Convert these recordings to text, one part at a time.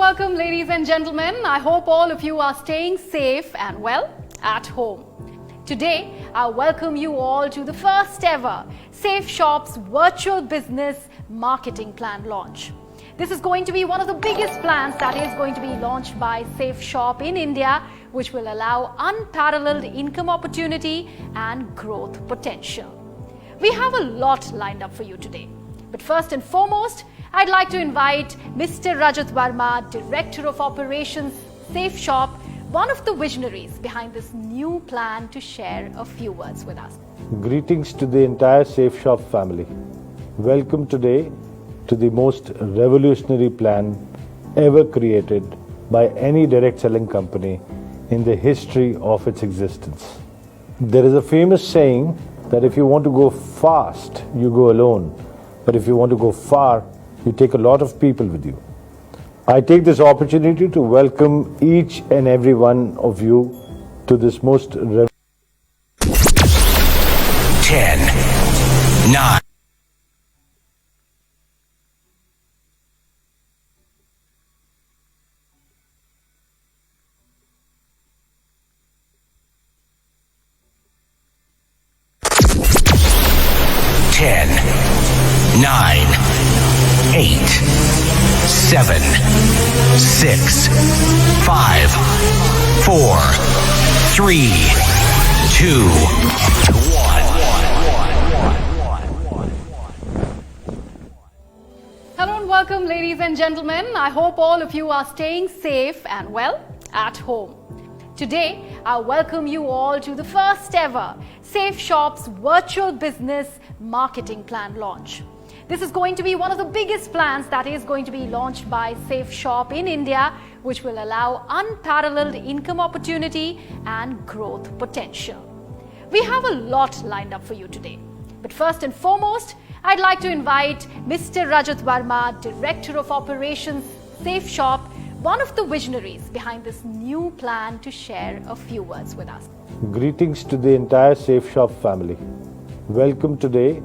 welcome, ladies and gentlemen. I hope all of you are staying safe and well at home. Today, I welcome you all to the first ever SafeShop's virtual business marketing plan launch. This is going to be one of the biggest plans that is going to be launched by SafeShop in India, which will allow unparalleled income opportunity and growth potential. We have a lot lined up for you today. But first and foremost, I'd like to invite Mr. Rajat Verma, Director of Operations, SafeShop, one of the visionaries behind this new plan, to share a few words with us. Greetings to the entire SafeShop family. Welcome today to the most revolutionary plan ever created by any direct selling company in the history of its existence. There is a famous saying that if you want to go fast, you go alone. But if you want to go far, you take a lot of people with you. I take this opportunity to welcome each and every one of you to this most 10, 9, Ten, 9, 8, 7, 6, 5, 4, 3, 2, 1. Hello and welcome, ladies and gentlemen. I hope all of you are staying safe and well at home. Today, I welcome you all to the first ever SafeShop's virtual business marketing plan launch. This is going to be one of the biggest plans that is going to be launched by SafeShop in India, which will allow unparalleled income opportunity and growth potential. We have a lot lined up for you today. But first and foremost, I'd like to invite Mr. Rajat Verma, Director of Operations, SafeShop, one of the visionaries behind this new plan, to share a few words with us. Greetings to the entire SafeShop family. Welcome today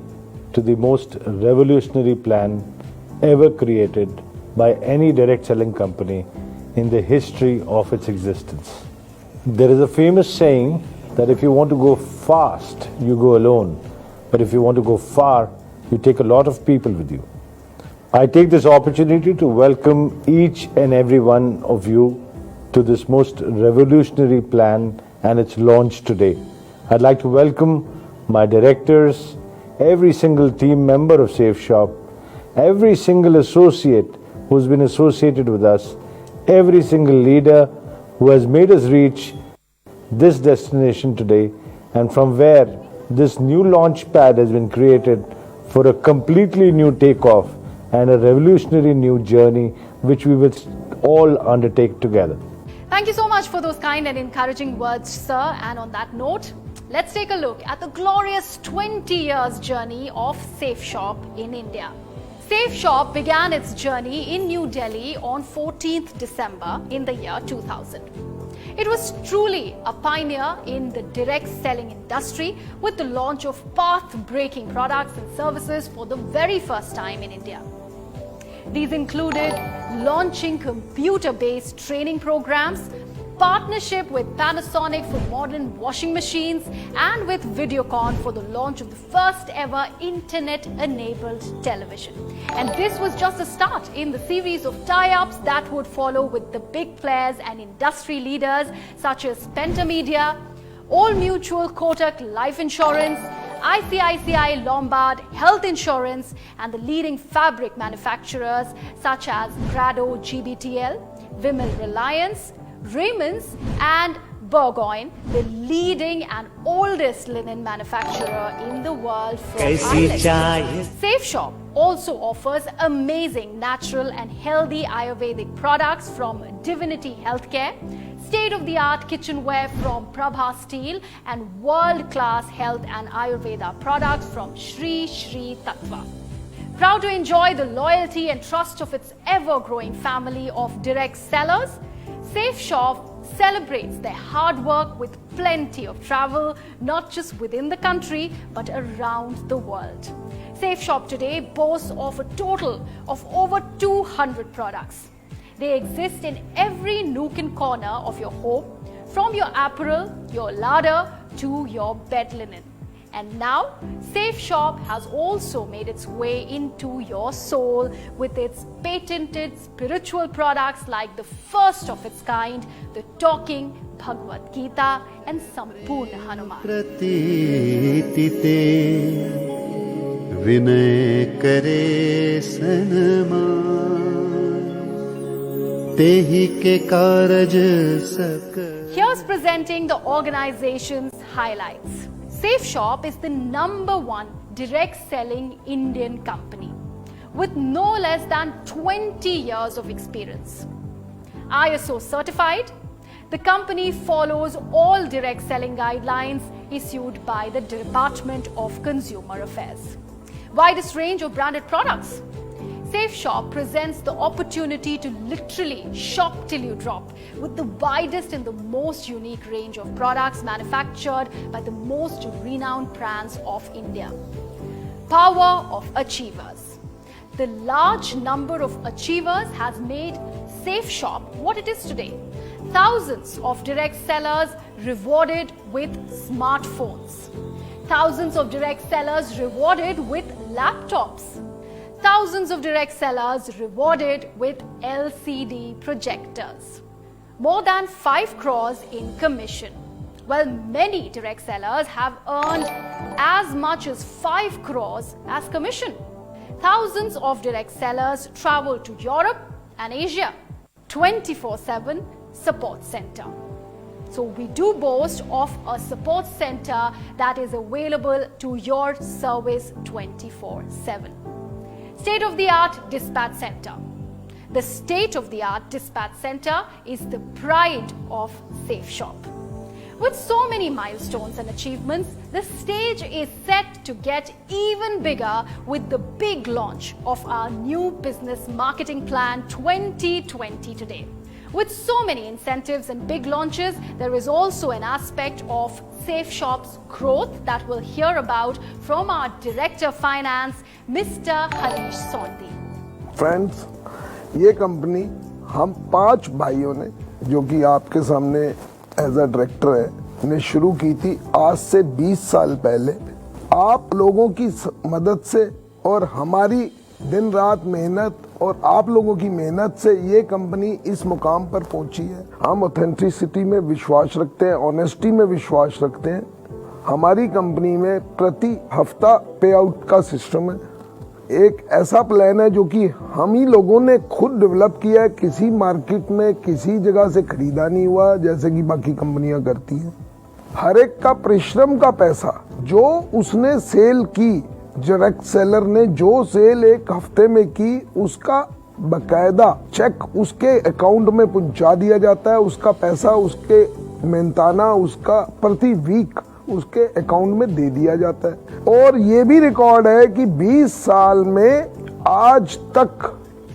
to the most revolutionary plan ever created by any direct selling company in the history of its existence. There is a famous saying that if you want to go fast, you go alone. But if you want to go far, you take a lot of people with you. I take this opportunity to welcome each and every one of you to this most revolutionary plan and its launch today. I'd like to welcome my directors, every single team member of SafeShop, every single associate who's been associated with us, every single leader who has made us reach this destination today, and from where this new launch pad has been created for a completely new takeoff and a revolutionary new journey which we will all undertake together. Thank you so much for those kind and encouraging words, sir. And on that note, let's take a look at the glorious 20 years journey of SafeShop in India. SafeShop began its journey in New Delhi on 14th December in the year 2000. It was truly a pioneer in the direct selling industry, with the launch of path-breaking products and services for the very first time in India. These included launching computer-based training programs, partnership with Panasonic for modern washing machines, and with Videocon for the launch of the first ever internet-enabled television. And this was just a start in the series of tie-ups that would follow with the big players and industry leaders such as Pentamedia, Old Mutual Kotak Life Insurance, ICICI Lombard Health Insurance, and the leading fabric manufacturers such as Grado GBTL, Vimal Reliance, Raymond's, and Burgoyne, the leading and oldest linen manufacturer in the world from Ireland. SafeShop also offers amazing natural and healthy Ayurvedic products from Divinity Healthcare, state-of-the-art kitchenware from Prabha Steel, and world-class health and Ayurveda products from Shri Shri Tattva. Proud to enjoy the loyalty and trust of its ever-growing family of direct sellers, SafeShop celebrates their hard work with plenty of travel, not just within the country, but around the world. SafeShop today boasts of a total of over 200 products. They exist in every nook and corner of your home, from your apparel, your larder to your bed linen. And now, Safe Shop has also made its way into your soul with its patented spiritual products like the first of its kind, the talking Bhagavad Gita and Sampurna Hanuman. विनय करे सनमान तेहि के कारज सक. Here's presenting the organization's highlights. Safe Shop is the #1 direct selling Indian company with no less than 20 years of experience. ISO certified, the company follows all direct selling guidelines issued by the Department of Consumer Affairs. Widest range of branded products. Safe Shop presents the opportunity to literally shop till you drop with the widest and the most unique range of products manufactured by the most renowned brands of India. Power of achievers. The large number of achievers has made Safe Shop what it is today. Thousands of direct sellers rewarded with smartphones. Thousands of direct sellers rewarded with laptops. Thousands of direct sellers rewarded with LCD projectors. More than 5 crores in commission. While many direct sellers have earned as much as 5 crores as commission. Thousands of direct sellers travel to Europe and Asia. 24/7 support center. So we do boast of a support center that is available to your service 24/7. State-of-the-art dispatch center. The state-of-the-art dispatch center is the pride of Safe Shop. With so many milestones and achievements, the stage is set to get even bigger with the big launch of our new business marketing plan 2020 today. With so many incentives and big launches, there is also an aspect of Safe Shop's growth that we'll hear about from our Director of Finance, Mr. Harish Sondhi. Friends, ये company हम 5 भाइयों ने, जो कि आपके सामने as a director है, ने शुरू की थी आज से 20 साल पहले। आप लोगों की मदद से और हमारी दिन रात मेहनत और आप लोगों की मेहनत से ये कंपनी इस मुकाम पर पहुंची है। हम ऑथेंटिसिटी में विश्वास रखते हैं, ऑनेस्टी में विश्वास रखते हैं। हमारी कंपनी में प्रति हफ्ता पे आउट का सिस्टम है। एक ऐसा प्लान है जो कि हम ही लोगों ने खुद डेवलप किया है, किसी मार्केट में किसी जगह से खरीदा नहीं हुआ जैसे कि बाकी कंपनियां करती हैं। हर एक का परिश्रम का पैसा जो उसने सेल की, डायरेक्ट सेलर ने जो सेल एक हफ्ते में की, उसका बकायदा चेक उसके अकाउंट में पहुंचा दिया जाता है। उसका पैसा उसके मेहनताना उसका प्रति वीक उसके अकाउंट में दे दिया जाता है। और ये भी रिकॉर्ड है कि 20 साल में आज तक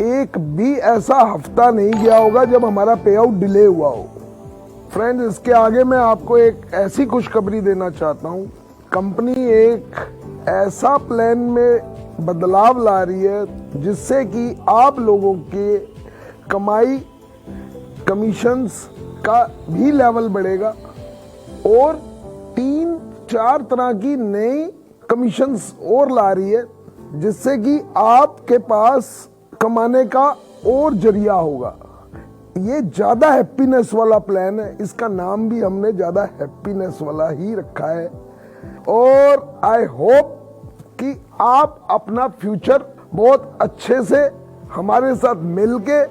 एक भी ऐसा हफ्ता नहीं गया होगा जब हमारा पे आउट डिले हुआ हो। फ्रेंड्स, इसके आगे मैं आपको एक ऐसी खुशखबरी देना चाहता हूँ। कंपनी एक ऐसा प्लान में बदलाव ला रही है जिससे कि आप लोगों के कमाई कमीशंस का भी लेवल बढ़ेगा और 3-4 तरह की नई कमीशंस और ला रही है जिससे कि आपके पास कमाने का और जरिया होगा। ये ज्यादा हैप्पीनेस वाला प्लान है, इसका नाम भी हमने ज्यादा हैप्पीनेस वाला ही रखा है। और आई होप कि आप अपना फ्यूचर बहुत अच्छे से हमारे साथ मिलके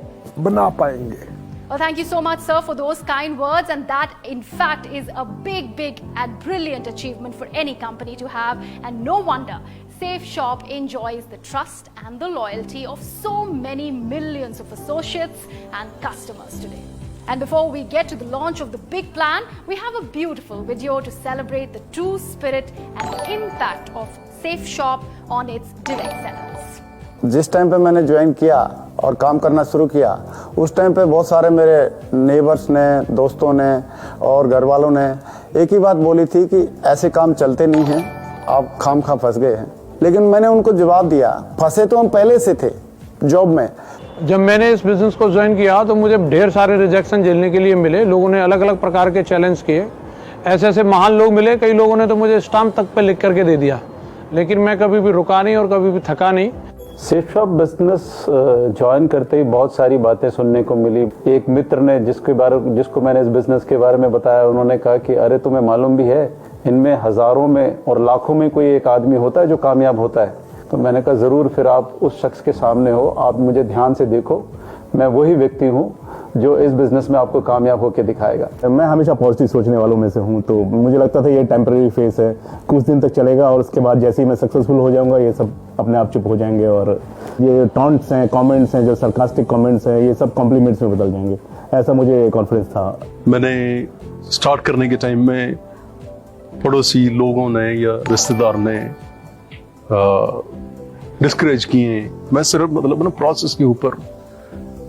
बना पाएंगे। Well, thank you so much, sir, for those kind words. And that, in fact, is a big and brilliant achievement for any company to have. And no wonder Safe Shop enjoys the trust and the loyalty of so many millions of associates and customers today. And before we get to the launch of the big plan, we have a beautiful video to celebrate the true spirit and impact of Safe Shop on its direct sellers. जिस time पे मैंने join किया और काम करना शुरू किया, उस टाइम पे बहुत सारे मेरे नेबर्स ने, दोस्तों ने और घर वालों ने एक ही बात बोली थी कि ऐसे काम चलते नहीं हैं, आप खामखा फंस गए हैं। लेकिन मैंने उनको जवाब दिया, फंसे तो हम पहले से थे जॉब में, जब मैंने इस बिज़नेस को ज्वाइन किया तो मुझे ढेर सारे रिजेक्शन झेलने के लिए मिले। लोगों ने अलग अलग प्रकार के चैलेंज किए, ऐसे ऐसे महान लोग मिले, कई लोगों ने तो मुझे स्टाम्प तक पे लिख करके दे दिया, लेकिन मैं कभी भी रुका नहीं और कभी भी थका नहीं। सेफ शॉप बिजनेस ज्वाइन करते ही बहुत सारी बातें सुनने को मिली। एक मित्र ने जिसको मैंने इस बिजनेस के बारे में बताया, उन्होंने कहा कि अरे तुम्हें मालूम भी है इनमें हजारों में और लाखों में कोई एक आदमी होता है जो कामयाब होता है। तो मैंने कहा जरूर, फिर आप उस शख्स के सामने हो, आप मुझे ध्यान से देखो, मैं वही व्यक्ति हूँ जो इस बिजनेस में आपको कामयाब होकर दिखाएगा। मैं हमेशा पॉजिटिव सोचने वालों में से हूँ, तो मुझे लगता था ये टेम्परेरी फेस है, कुछ दिन तक चलेगा और उसके बाद जैसे ही मैं सक्सेसफुल हो जाऊंगा ये सब अपने आप चुप हो जाएंगे और ये टॉन्ट्स हैं, कमेंट्स हैं, जो सरकास्टिक कमेंट्स हैं, ये सब कॉम्प्लीमेंट्स में बदल जाएंगे, ऐसा मुझे कॉन्फिडेंस था। मैंने स्टार्ट करने के टाइम में पड़ोसी लोगों ने या रिश्तेदार ने डिस्करेज किए, मैं सिर्फ मतलब ना प्रोसेस के ऊपर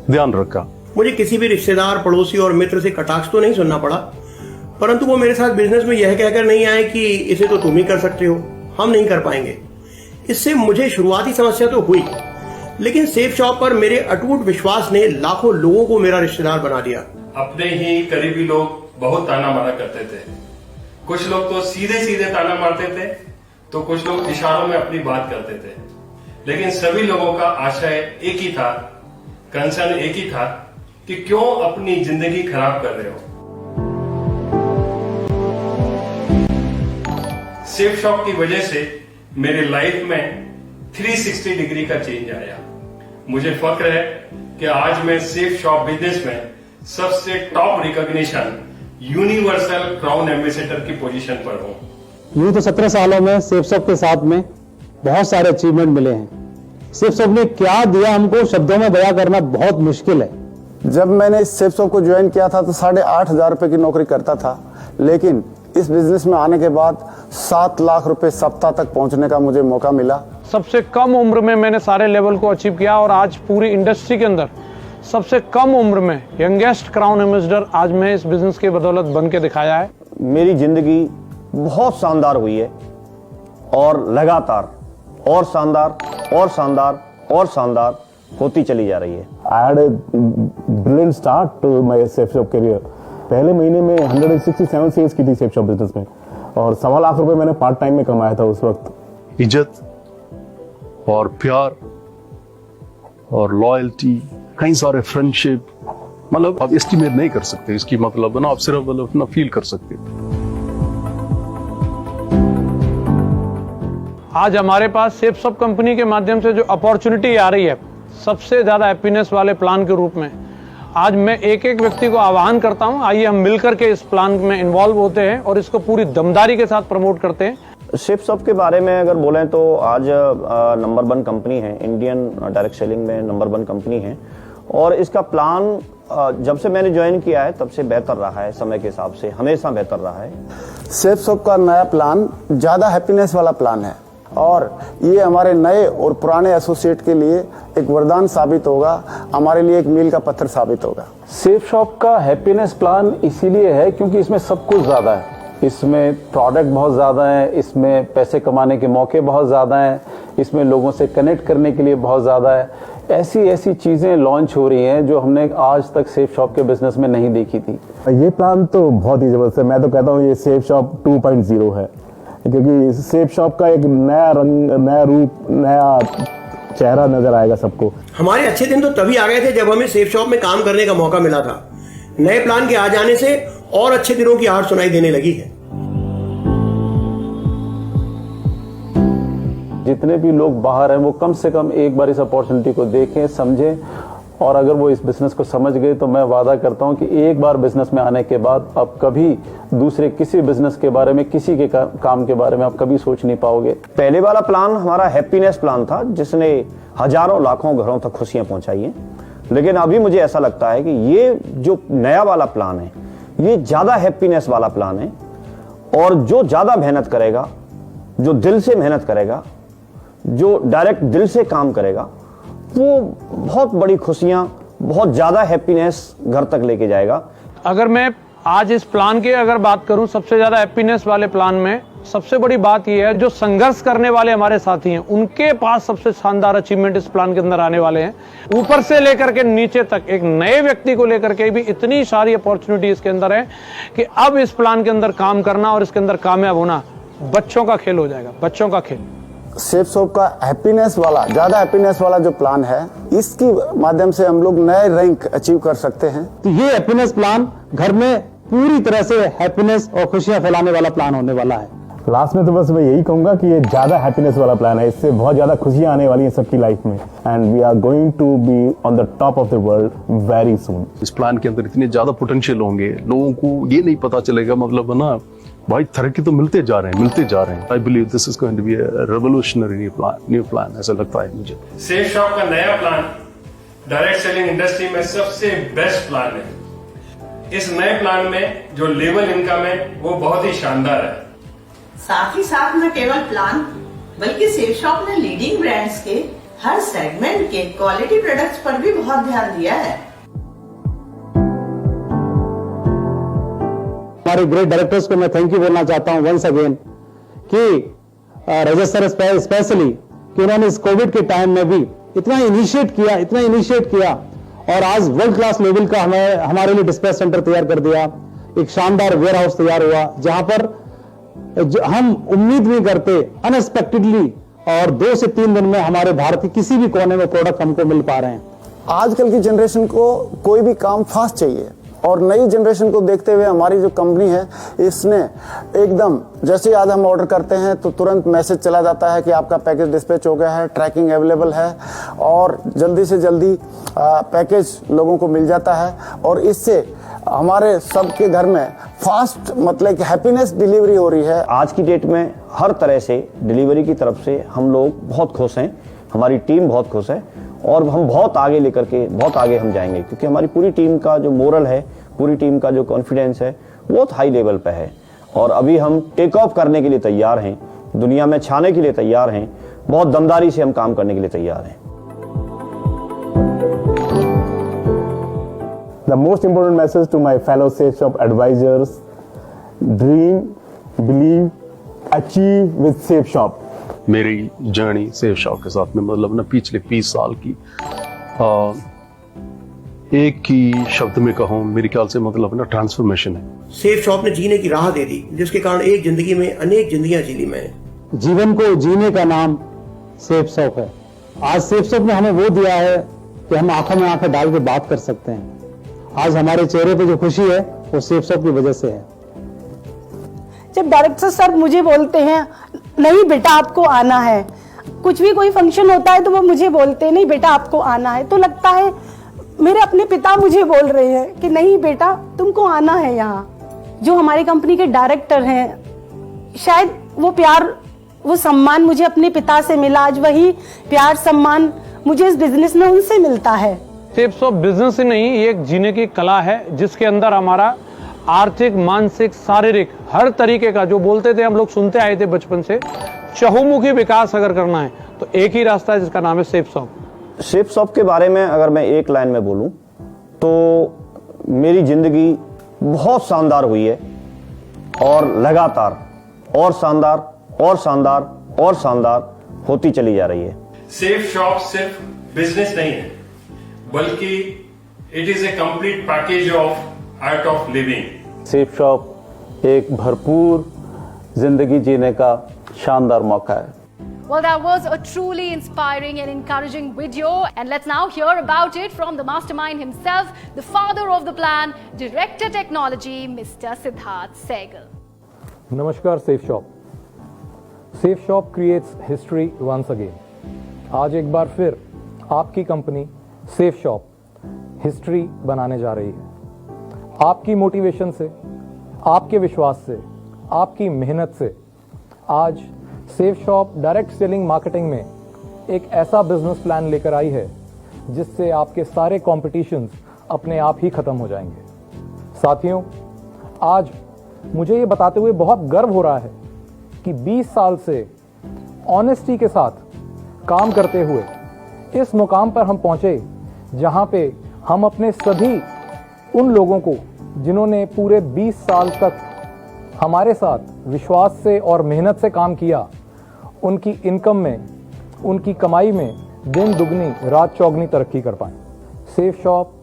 ध्यान रखा। मुझे किसी भी रिश्तेदार, पड़ोसी और मित्र से कटाक्ष तो नहीं सुनना पड़ा, परंतु वो मेरे साथ बिजनेस में यह कहकर नहीं आए कि इसे तो तुम ही कर सकते हो, हम नहीं कर पाएंगे। इससे मुझे शुरुआती समस्या तो हुई, लेकिन सेफ शॉप पर मेरे अटूट विश्वास ने लाखों लोगों को मेरा रिश्तेदार बना दिया। अपने ही करीबी लोग बहुत ताना मारा करते थे। कुछ लोग तो सीधे सीधे ताना मारते थे, तो कुछ लोग इशारों में अपनी बात करते थे, लेकिन सभी लोगों का आशय एक ही था, कंसर्न एक ही था कि क्यों अपनी जिंदगी खराब कर रहे हो। सेफ शॉप की वजह से मेरे लाइफ में 360 डिग्री का चेंज आया। मुझे फख्र है कि आज मैं सेफ शॉप बिजनेस में सबसे top recognition universal crown ambassador की पोजीशन पर हूं। यूं तो 17 सालों में सेफ शॉप के साथ में बहुत सारे अचीवमेंट मिले हैं। सेफ शॉप ने क्या दिया हमको शब्दों में बयां करना बहुत मुश्किल है। जब मैंने इस सेफ शॉप को ज्वाइन किया था तो 8,500 रुपए की नौकरी करता था, लेकिन इस बिजनेस में आने के बाद 7 लाख रुपए सप्ताह तक पहुंचने का मुझे मौका मिला। सबसे कम उम्र में मैंने सारे लेवल को अचीव किया और आज पूरी इंडस्ट्री के अंदर सबसे कम उम्र में यंगेस्ट क्राउन एम्बेसडर आज मैं इस बिजनेस की बदौलत बन के दिखाया है। मेरी जिंदगी बहुत शानदार हुई है और लगातार और शानदार और शानदार और शानदार होती चली जा रही है। I had a brilliant start to my safe shop career. पहले महीने में 167 सेल्स की थी सेफ शॉप बिजनेस में और 1.25 लाख रुपए मैंने पार्ट टाइम में कमाया था उस वक्त। इज्जत और प्यार और लॉयल्टी, कई सारे फ्रेंडशिप, मतलब आप एस्टिमेट नहीं कर सकते इसकी, मतलब ना आप सिर्फ मतलब ना फील कर सकते। आज हमारे पास सेफ शॉप कंपनी के माध्यम से जो अपॉर्चुनिटी आ रही है सबसे ज्यादा हैप्पीनेस वाले प्लान के रूप में, आज मैं एक एक व्यक्ति को आह्वान करता हूं, आइए हम मिलकर के इस प्लान में इन्वॉल्व होते हैं और इसको पूरी दमदारी के साथ प्रमोट करते हैं। सेफ शॉप के बारे में अगर बोलें तो आज नंबर 1 कंपनी है, इंडियन डायरेक्ट सेलिंग में नंबर 1 कंपनी है और इसका प्लान जब से मैंने ज्वाइन किया है तब से बेहतर रहा है, समय के हिसाब से हमेशा बेहतर रहा है। सेफ शॉप का नया प्लान ज्यादा हैप्पीनेस वाला प्लान है और ये हमारे नए और पुराने एसोसिएट के लिए एक वरदान साबित होगा, हमारे लिए एक मील का पत्थर साबित होगा। सेफ शॉप का हैप्पीनेस प्लान इसीलिए है क्योंकि इसमें सब कुछ ज्यादा है, इसमें प्रोडक्ट बहुत ज़्यादा है, इसमें पैसे कमाने के मौके बहुत ज़्यादा हैं, इसमें लोगों से कनेक्ट करने के लिए बहुत ज़्यादा है। ऐसी चीज़ें लॉन्च हो रही हैं जो हमने आज तक सेफ शॉप के बिजनेस में नहीं देखी थी। ये प्लान तो बहुत ही जबरदस्त है। मैं तो कहता हूँ ये सेफ शॉप 2.0 है, क्योंकि सेफ शॉप का एक नया रंग, नया रूप, नया चेहरा नजर आएगा सबको। हमारे अच्छे दिन तो तभी आ गए थे जब हमें सेफ शॉप में काम करने का मौका मिला था। नए प्लान के आ जाने से और अच्छे दिनों की आहट सुनाई देने लगी है। जितने भी लोग बाहर हैं वो कम से कम एक बार इस अपॉर्चुनिटी को देखें, समझें और अगर वो इस बिजनेस को समझ गए तो मैं वादा करता हूं कि एक बार बिजनेस में आने के बाद अब कभी दूसरे किसी बिजनेस के बारे में, किसी के काम के बारे में आप कभी सोच नहीं पाओगे। पहले वाला प्लान हमारा हैप्पीनेस प्लान था जिसने हजारों लाखों घरों तक खुशियां पहुंचाई हैं, लेकिन अभी मुझे ऐसा लगता है कि ये जो नया वाला प्लान है ये ज्यादा हैप्पीनेस वाला प्लान है और जो ज्यादा मेहनत करेगा, जो दिल से मेहनत करेगा, जो डायरेक्ट दिल से काम करेगा, वो बहुत बड़ी खुशियां, बहुत ज्यादा हैप्पीनेस घर तक लेके जाएगा। अगर मैं आज इस प्लान की अगर बात करूं, सबसे ज्यादा हैप्पीनेस वाले प्लान में सबसे बड़ी बात यह है, जो संघर्ष करने वाले हमारे साथी हैं उनके पास सबसे शानदार अचीवमेंट इस प्लान के अंदर आने वाले हैं। ऊपर से लेकर के नीचे तक एक नए व्यक्ति को लेकर के भी इतनी सारी अपॉर्चुनिटी इसके अंदर है कि अब इस प्लान के अंदर काम करना और इसके अंदर कामयाब होना बच्चों का खेल हो जाएगा, बच्चों का खेल। सेफ शॉप का हैप्पीनेस वाला, ज्यादा हैप्पीनेस वाला जो प्लान है, इसकी माध्यम से हम लोग नए रैंक अचीव कर सकते हैं। तो ये हैप्पीनेस प्लान घर में पूरी तरह से हैप्पीनेस और खुशियां फैलाने वाला प्लान होने वाला है। लास्ट में तो बस मैं यही कहूंगा कि ये ज्यादा हैप्पीनेस वाला प्लान है, इससे बहुत ज्यादा खुशियां आने वाली हैं सबकी लाइफ में, and we are going to be on the top of the world very soon. इस प्लान के अंदर इतने ज्यादा पोटेंशियल होंगे, लोगों को ये नहीं पता चलेगा, मतलब ना भाई तरक्की तो मिलते जा रहे हैं। I believe this is going to be a revolutionary new plan, ऐसा लगता है मुझे। सेफ शॉप का नया प्लान डायरेक्ट सेलिंग इंडस्ट्री में सबसे बेस्ट प्लान है। इस नए प्लान में जो लेवल इनकम है वो बहुत ही शानदार है। साथ ही साथ न केवल प्लान बल्कि सेफ शॉप ने लीडिंग ब्रांड्स के हर सेगमेंट के क्वालिटी प्रोडक्ट्स पर भी बहुत ध्यान दिया है। हमारे ग्रेट डायरेक्टर्स को मैं थैंक यू बोलना चाहता हूं वंस अगेन कि रजत सर स्पेशली कि उन्होंने इस कोविड के टाइम में भी इतना इनिशिएट किया और आज वर्ल्ड क्लास लेवल का हमारे लिए डिस्पैच सेंटर तैयार कर दिया। एक शानदार वेयर हाउस तैयार हुआ जहां पर हम उम्मीद नहीं करते, अनएक्सपेक्टेडली, और 2 से 3 दिन में हमारे भारत के किसी भी कोने में प्रोडक्ट हमको मिल पा रहे हैं। आजकल की जनरेशन को कोई भी काम फास्ट चाहिए, और नई जनरेशन को देखते हुए हमारी जो कंपनी है इसने एकदम, जैसे आज हम ऑर्डर करते हैं तो तुरंत मैसेज चला जाता है कि आपका पैकेज डिस्पैच हो गया है, ट्रैकिंग अवेलेबल है, और जल्दी से जल्दी पैकेज लोगों को मिल जाता है। और इससे हमारे सबके घर में फास्ट, मतलब कि हैप्पीनेस डिलीवरी हो रही है। आज की डेट में हर तरह से डिलीवरी की तरफ से हम लोग बहुत खुश हैं, हमारी टीम बहुत खुश है, और हम बहुत आगे लेकर के बहुत आगे हम जाएंगे, क्योंकि हमारी पूरी टीम का जो मोरल है, पूरी टीम का जो कॉन्फिडेंस है, बहुत हाई लेवल पे है। और अभी हम टेक ऑफ करने के लिए तैयार हैं, दुनिया में छाने के लिए तैयार हैं, बहुत दमदारी से हम काम करने के लिए तैयार हैं। The most important message to my fellow Safe Shop advisors: dream, believe, achieve with Safe Shop. मेरी जर्नी सेफ शॉप के साथ में, मतलब ना पिछले 20 साल की, एक ही शब्द में कहूँ, मेरे ख्याल से मतलब ना ट्रांसफॉर्मेशन है। सेफ शॉप ने जीने की राह दे दी, जिसके कारण एक जिंदगी में अनेक जिंदगियां जी ली मैंने। जीवन को जीने का नाम सेफ शॉप है। आज सेफ शॉप ने हमें वो दिया है कि हम आंखों में आंखें डाल के बात कर सकते हैं। आज हमारे चेहरे पे जो खुशी है वो सेफ शॉप की वजह से है। जब डायरेक्टर सर मुझे बोलते हैं नहीं बेटा आपको आना है, कुछ भी कोई फंक्शन होता है तो वो मुझे बोलते हैं नहीं बेटा आपको आना है, तो लगता है मेरे अपने पिता मुझे बोल रहे हैं कि नहीं बेटा तुमको आना है यहाँ। जो हमारी कंपनी के डायरेक्टर हैं, शायद वो प्यार, वो सम्मान मुझे अपने पिता से मिला, आज वही प्यार सम्मान मुझे इस बिजनेस में उनसे मिलता है। सेफ शॉप बिजनेस ही नहीं, ये एक जीने की कला है, जिसके अंदर हमारा आर्थिक, मानसिक, शारीरिक हर तरीके का, जो बोलते थे हम लोग सुनते आए थे बचपन से, चहुमुखी विकास अगर करना है तो एक ही रास्ता है जिसका नाम है सेफ शॉप। सेफ शॉप के बारे में अगर मैं एक लाइन में बोलूं तो मेरी जिंदगी बहुत शानदार हुई है, और लगातार और शानदार और शानदार और शानदार होती चली जा रही है। सेफ शॉप सिर्फ बिजनेस नहीं है, बल्कि it is a complete package of art of living. Safe shop एक भरपूर जिंदगी जीने का शानदार मौका है। Well, that was a truly inspiring and encouraging video. And let's now hear about it from the mastermind himself, the father of the plan, Director Technology, Mr. Siddharth Sehgal. Namaskar, Safe Shop. Safe Shop creates history once again. आज एक बार फिर आपकी company safe shop history बनाने जा रही है। आपकी motivation से, आपके विश्वास से, आपकी मेहनत से आज safe shop direct selling marketing में एक ऐसा बिजनेस प्लान लेकर आई है जिससे आपके सारे कॉम्पिटिशन्स अपने आप ही खत्म हो जाएंगे। साथियों, आज मुझे ये बताते हुए बहुत गर्व हो रहा है कि 20 साल से ऑनेस्टी के साथ काम करते हुए इस मुकाम पर हम पहुंचे जहां पे हम अपने सभी उन लोगों को जिन्होंने पूरे 20 साल तक हमारे साथ विश्वास से और मेहनत से काम किया, उनकी इनकम में, उनकी कमाई में दिन दुगनी रात चौगनी तरक्की कर पाएं। सेफ शॉप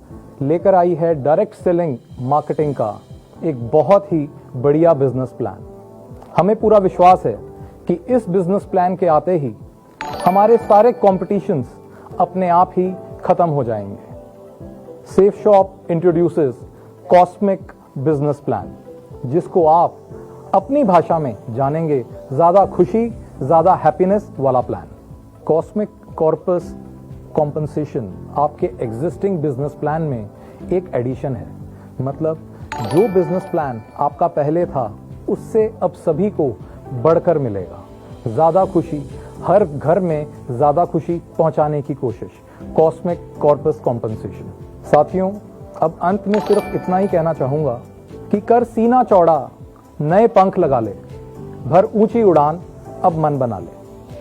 लेकर आई है डायरेक्ट सेलिंग मार्केटिंग का एक बहुत ही बढ़िया बिजनेस प्लान। हमें पूरा विश्वास है कि इस बिजनेस प्लान के आते ही हमारे सारे कॉम्पिटिशन्स अपने आप ही खत्म हो जाएंगे। Safe shop introduces cosmic business plan, जिसको आप अपनी भाषा में जानेंगे ज्यादा खुशी, ज्यादा हैप्पीनेस वाला प्लान। कॉस्मिक कॉर्पस कॉम्पनसेशन आपके एग्जिस्टिंग बिजनेस प्लान में एक एडिशन है। मतलब जो बिजनेस प्लान आपका पहले था उससे अब सभी को बढ़कर मिलेगा। ज्यादा खुशी, हर घर में ज्यादा खुशी पहुंचाने की कोशिश, कॉस्मिक कॉर्पस कॉम्पनसेशन। साथियों, अब अंत में सिर्फ इतना ही कहना चाहूंगा कि कर सीना चौड़ा, नए पंख लगा ले, भर ऊंची उड़ान, अब मन बना ले।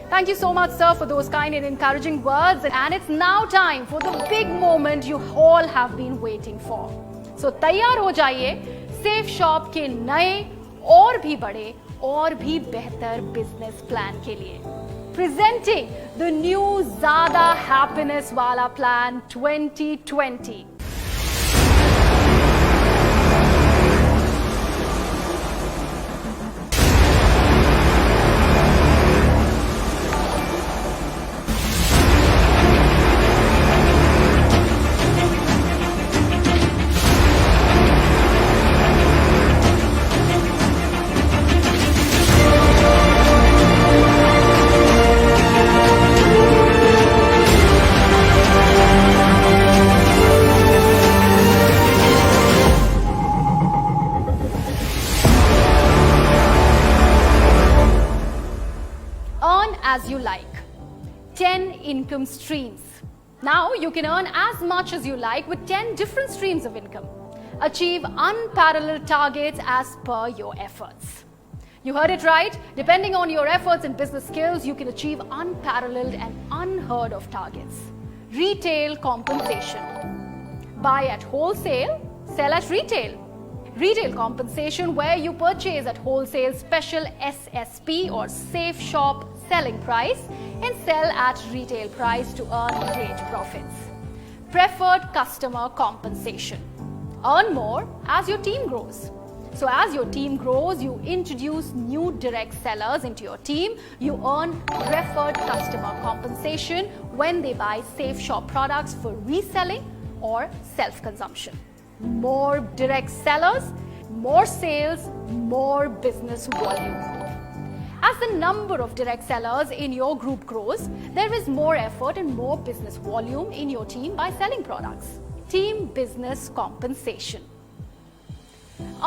Thank you so much, sir, for those kind and encouraging words. And it's now time for the big moment you all have been waiting for. So तैयार हो जाइए सेफ शॉप के नए और भी बड़े और भी बेहतर बिजनेस प्लान के लिए। Presenting the new ज़्यादा हैप्पीनेस वाला plan 2020। As you like. 10 income streams. Now you can earn as much as you like with 10 different streams of income. Achieve unparalleled targets as per your efforts. You heard it right. Depending on your efforts and business skills, you can achieve unparalleled and unheard of targets. Retail compensation. Buy at wholesale, sell at retail. Retail compensation, where you purchase at wholesale special SSP or safe shop selling price and sell at retail price to earn great profits. Preferred customer compensation. Earn more as your team grows. So as your team grows, you introduce new direct sellers into your team. You earn preferred customer compensation when they buy safe shop products for reselling or self-consumption. More direct sellers, more sales, more business volume. As the number of direct sellers in your group grows, there is more effort and more business volume in your team by selling products. Team business compensation.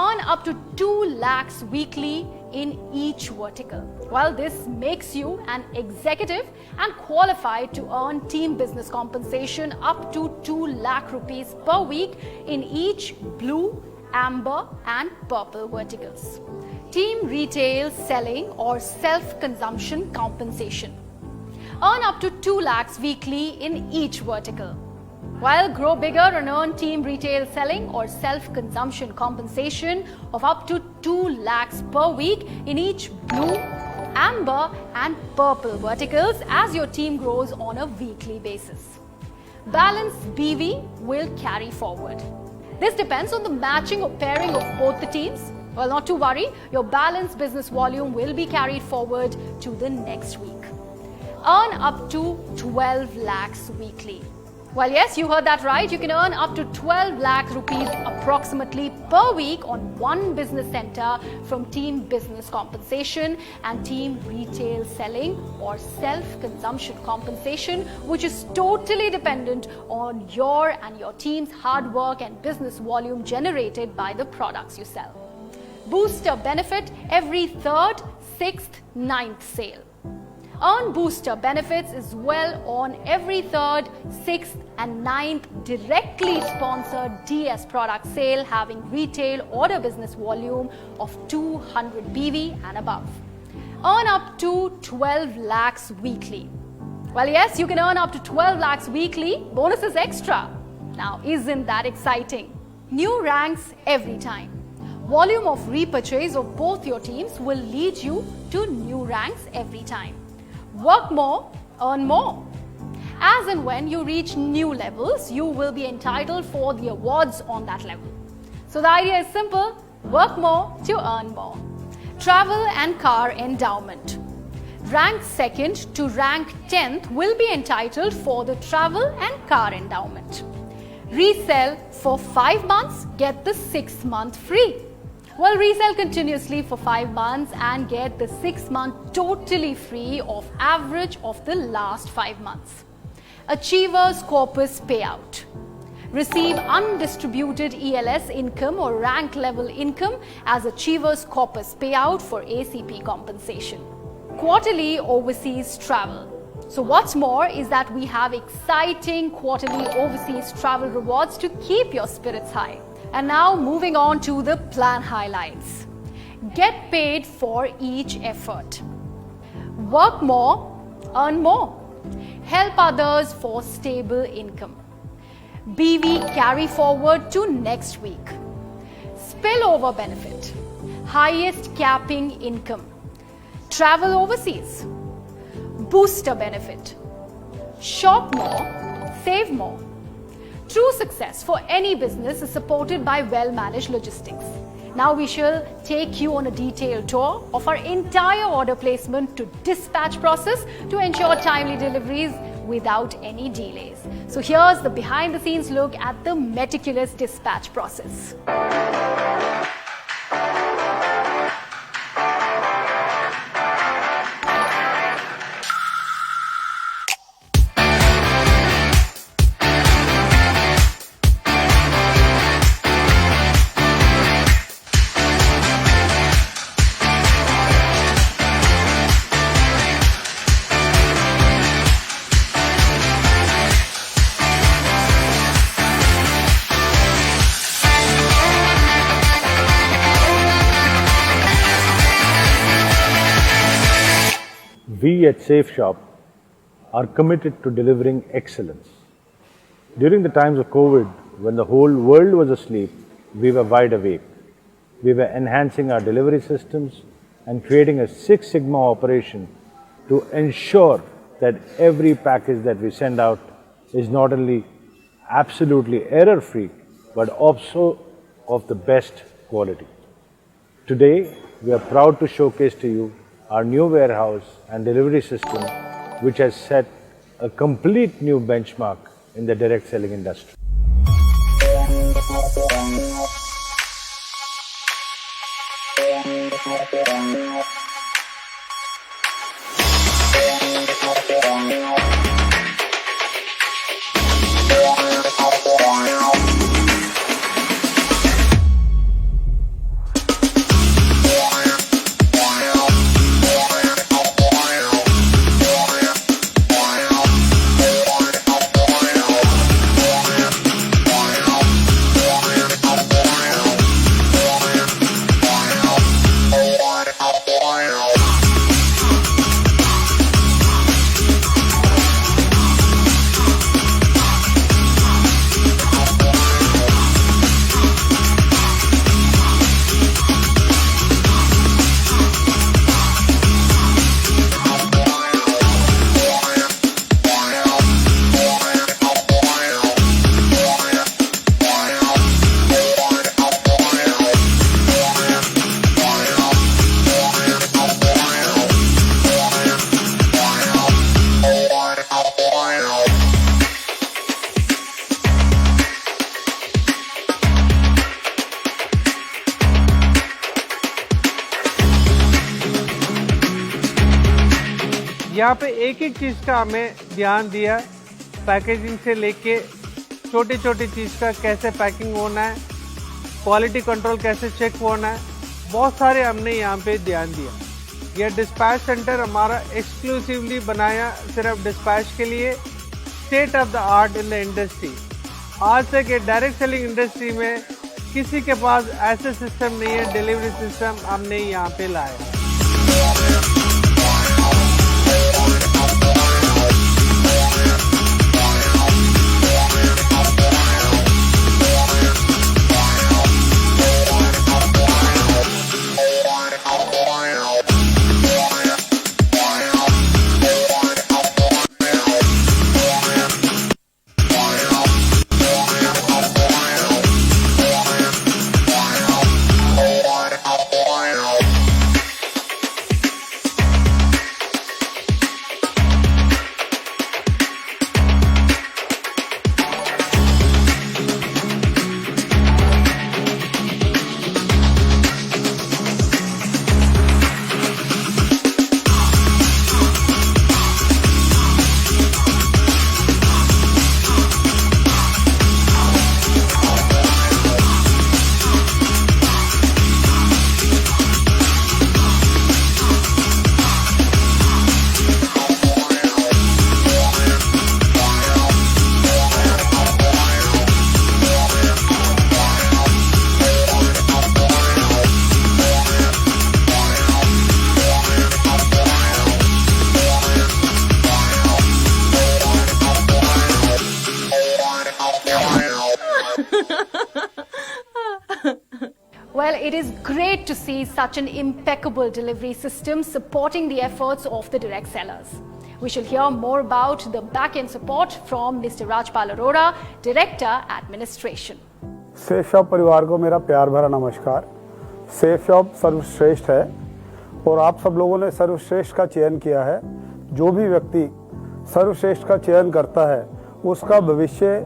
Earn up to 2 lakhs weekly in each vertical. Well, this makes you an executive and qualified to earn team business compensation up to 2 lakh rupees per week in each blue, amber and purple verticals. Team retail selling or self-consumption compensation. Earn up to 2 lakhs weekly in each vertical. While grow bigger and earn team retail selling or self-consumption compensation of up to 2 lakhs per week in each blue, amber and purple verticals as your team grows on a weekly basis. Balanced BV will carry forward. This depends on the matching or pairing of both the teams. Well, not to worry, your balanced business volume will be carried forward to the next week. Earn up to 12 lakhs weekly. Well, yes, you heard that right. You can earn up to 12 lakh rupees approximately per week on one business center from team business compensation and team retail selling or self-consumption compensation, which is totally dependent on your and your team's hard work and business volume generated by the products you sell. Booster benefit every 3rd, 6th, 9th sale. Earn booster benefits as well on every 3rd, 6th and 9th directly sponsored DS product sale having retail order business volume of 200 BV and above. Earn up to 12 lakhs weekly. Well, yes, you can earn up to 12 lakhs weekly. Bonus is extra. Now, isn't that exciting? New ranks every time. Volume of repurchase of both your teams will lead you to new ranks every time. Work more, earn more. As and when you reach new levels, you will be entitled for the awards on that level. So the idea is simple: work more to earn more. Travel and car endowment. Rank 2nd to rank 10th will be entitled for the travel and car endowment. Resell for 5 months, get the 6th month free. Well, resell continuously for 5 months and get the 6th month totally free of average of the last 5 months. Achievers Corpus Payout. Receive undistributed ELS income or rank level income as Achievers Corpus Payout for ACP compensation. Quarterly overseas travel. So what's more is that we have exciting quarterly overseas travel rewards to keep your spirits high. And now moving on to the plan highlights. Get paid for each effort. Work more, earn more. Help others for stable income. BV carry forward to next week. Spillover benefit. Highest capping income. Travel overseas. Booster benefit. Shop more, save more. True success for any business is supported by well-managed logistics. Now we shall take you on a detailed tour of our entire order placement to dispatch process to ensure timely deliveries without any delays. So here's the behind-the-scenes look at the meticulous dispatch process. We at Safe Shop are committed to delivering excellence. During the times of COVID, when the whole world was asleep, we were wide awake. We were enhancing our delivery systems and creating a Six Sigma operation to ensure that every package that we send out is not only absolutely error-free, but also of the best quality. Today, we are proud to showcase to you our new warehouse and delivery system, which has set a complete new benchmark in the direct selling industry. यहाँ पे एक एक चीज़ का हमें ध्यान दिया, packaging से लेके छोटी छोटी चीज़ का कैसे पैकिंग होना है, क्वालिटी कंट्रोल कैसे चेक होना है, बहुत सारे हमने यहाँ पे ध्यान दिया। यह डिस्पैच सेंटर हमारा एक्सक्लूसिवली बनाया सिर्फ डिस्पैच के लिए, state of the art in the industry. आज तक ये डायरेक्ट सेलिंग इंडस्ट्री में किसी के पास ऐसे सिस्टम नहीं है, डिलीवरी सिस्टम हमने यहाँ पे लाया। it is great to see such an impeccable delivery system supporting the efforts of the direct sellers. We shall hear more about the back-end support from Mr. Rajpal Arora, Director Administration. Safe shop परिवार को मेरा प्यार भरा नमस्कार। Safe shop सर्वश्रेष्ठ है और आप सब लोगों ने सर्वश्रेष्ठ का चयन किया है। जो भी व्यक्ति सर्वश्रेष्ठ का चयन करता है उसका भविष्य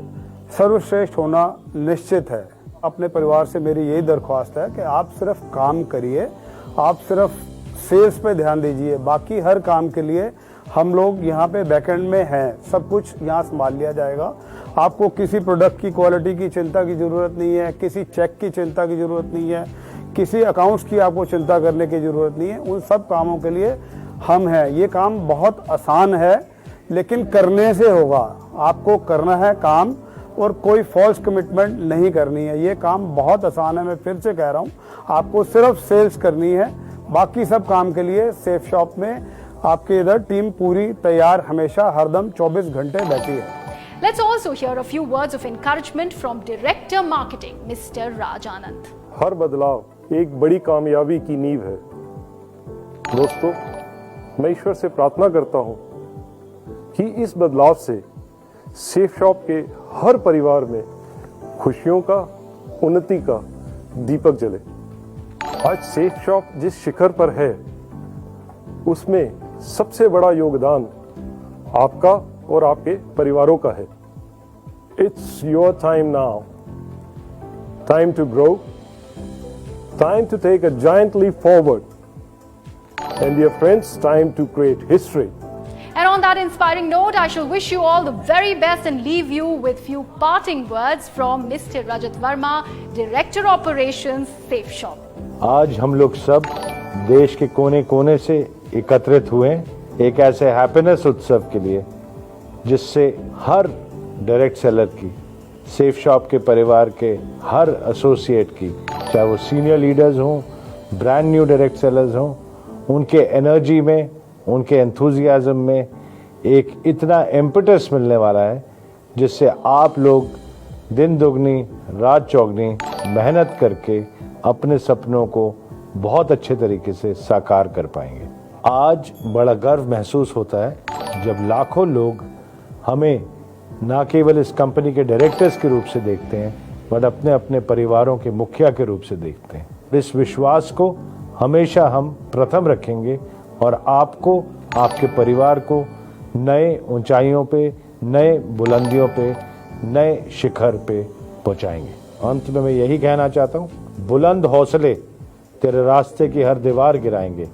सर्वश्रेष्ठ होना निश्चित है। अपने परिवार से मेरी यही दरख्वास्त है कि आप सिर्फ काम करिए, आप सिर्फ सेल्स पे ध्यान दीजिए, बाकी हर काम के लिए हम लोग यहाँ पे बैकएंड में हैं, सब कुछ यहाँ संभाल लिया जाएगा। आपको किसी प्रोडक्ट की क्वालिटी की चिंता की ज़रूरत नहीं है, किसी चेक की चिंता की ज़रूरत नहीं है, किसी अकाउंट्स की आपको चिंता करने की ज़रूरत नहीं है। उन सब कामों के लिए हम हैं। ये काम बहुत आसान है लेकिन करने से होगा। आपको करना है काम और कोई फॉल्स कमिटमेंट नहीं करनी है। ये काम बहुत आसान है, मैं फिर से कह रहा हूँ। आपको सिर्फ सेल्स करनी है, बाकी सब काम के लिए सेफ शॉप में आपके इधर टीम पूरी तैयार हमेशा हरदम 24 घंटे बैठी है। Let's also hear a few words of encouragement from Director Marketing, Mr. Raj Anand. हर बदलाव एक बड़ी कामयाबी की नींव है। दोस्तों, मैं ईश्वर से प्रार्थना करता हूं कि इस बदलाव से सेफ शॉप के हर परिवार में खुशियों का, उन्नति का दीपक जले। आज सेफ शॉप जिस शिखर पर है उसमें सबसे बड़ा योगदान आपका और आपके परिवारों का है। It's your time now, time to grow, time to take a giant leap forward, and dear friends, time to create history. And on that inspiring note, I shall wish you all the very best and leave you with few parting words from Mr. Rajat Verma, Director Operations, Safe Shop. आज हम लोग सब देश के कोने कोने से एकत्रित हुए एक ऐसे हैप्पीनेस उत्सव के लिए जिससे हर डायरेक्ट सेलर की, सेफ शॉप के परिवार के हर एसोसिएट की, चाहे वो सीनियर लीडर्स हों, ब्रांड न्यू डायरेक्ट सेलर्स हों, उनके एनर्जी में, उनके एंथुजियाज्म में एक इतना इम्पेटस मिलने वाला है जिससे आप लोग दिन दुगनी रात चौगनी मेहनत करके अपने सपनों को बहुत अच्छे तरीके से साकार कर पाएंगे। आज बड़ा गर्व महसूस होता है जब लाखों लोग हमें ना केवल इस कंपनी के डायरेक्टर्स के रूप से देखते हैं बट अपने अपने परिवारों के मुखिया के रूप से देखते हैं। इस विश्वास को हमेशा हम प्रथम रखेंगे और आपको, आपके परिवार को नए ऊंचाइयों पे, नए बुलंदियों पे, नए शिखर पे पहुंचाएंगे। अंत में मैं यही कहना चाहता हूं, बुलंद हौसले तेरे रास्ते की हर दीवार गिराएंगे,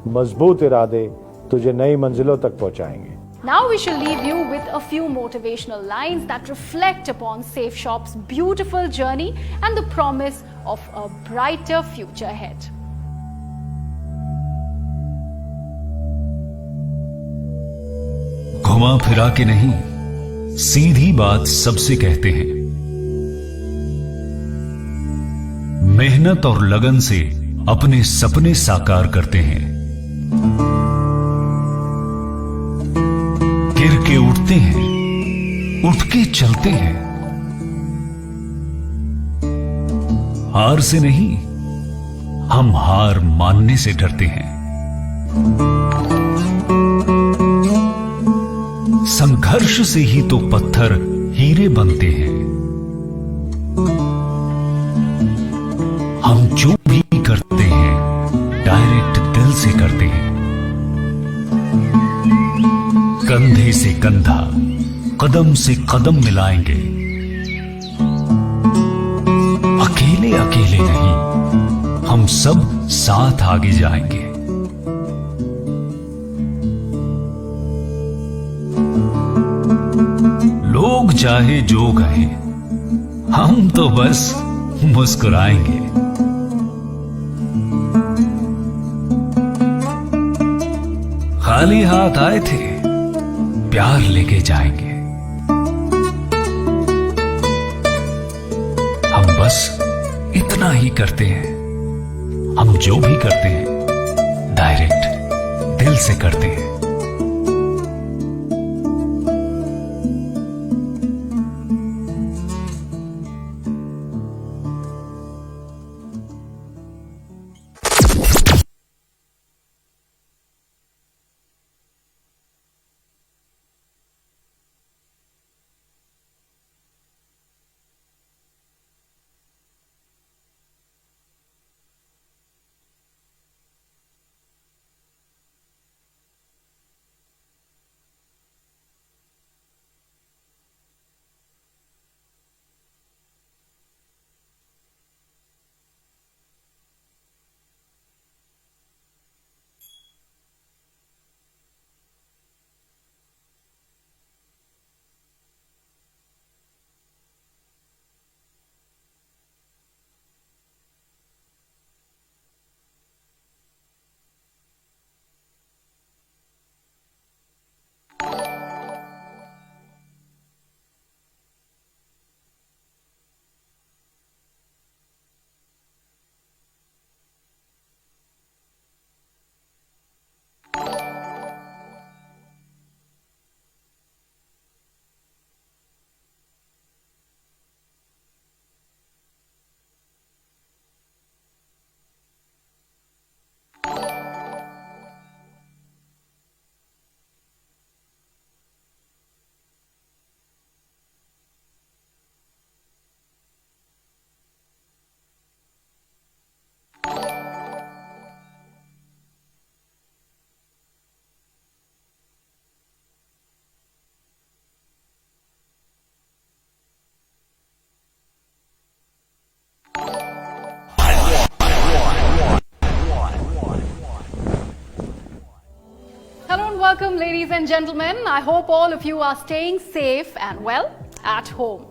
मजबूत इरादे तुझे नई मंजिलों तक पहुंचाएंगे। Now we shall leave you with a few motivational lines that reflect upon Safe Shop's beautiful journey and the promise of a brighter future ahead. घुमा फिरा के नहीं, सीधी बात सबसे कहते हैं। मेहनत और लगन से अपने सपने साकार करते हैं। गिर के उठते हैं, उठ के चलते हैं। हार से नहीं, हम हार मानने से डरते हैं। संघर्ष से ही तो पत्थर हीरे बनते हैं। हम जो भी करते हैं डायरेक्ट दिल से करते हैं। कंधे से कंधा, कदम से कदम मिलाएंगे। अकेले अकेले नहीं, हम सब साथ आगे जाएंगे। लोग चाहे जो कहें, हम तो बस मुस्कुराएंगे। खाली हाथ आए थे, प्यार लेके जाएंगे। हम बस इतना ही करते हैं। हम जो भी करते हैं डायरेक्ट दिल से करते हैं। Hello and welcome, ladies and gentlemen. I hope all of you are staying safe and well at home.